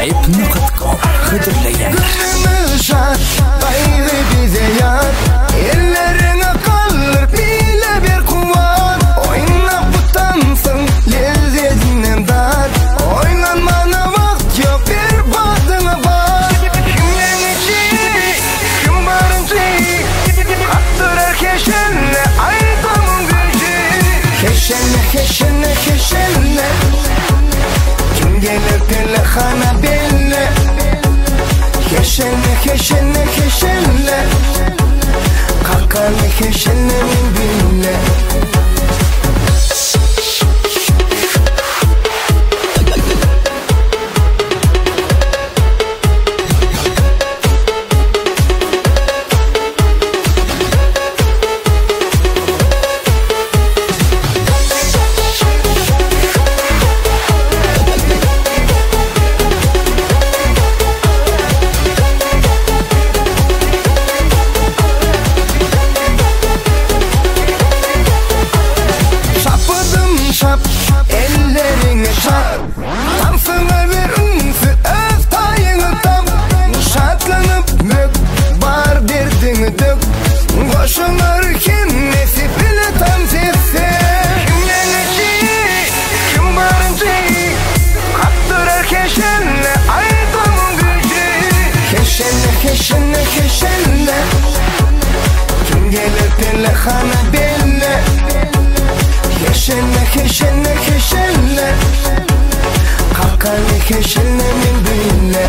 Acayip.com Hıdırlayan Gönlümü şart gayrı bize yar ellerine kalır bile bir kuvat oynap utansın lezzetinden dar oynanmana vakt yok bir badına var kimden içi kim barınca attırar keşenle aytamın gücü keşenle kim gelir telefona belli keşenle kalkan keşenle binle ellerini şap Tansına verin öf tayını tam şatlanıp mök bar derdini dök boşanır kim nesi bile tam sesi kimden içi kim barınca kaptırar keşenle aytamın gücü keşenle kim gelir telefona belli keşenle kalkan keşenle binle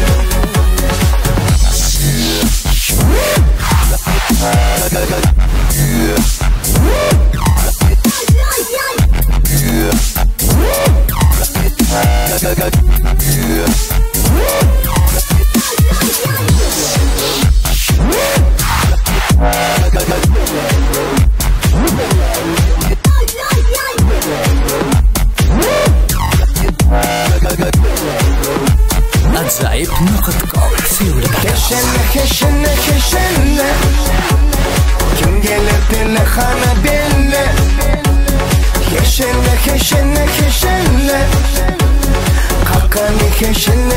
Acayip.com keşenle kim gelir telefona belli keşenle kalkan keşenle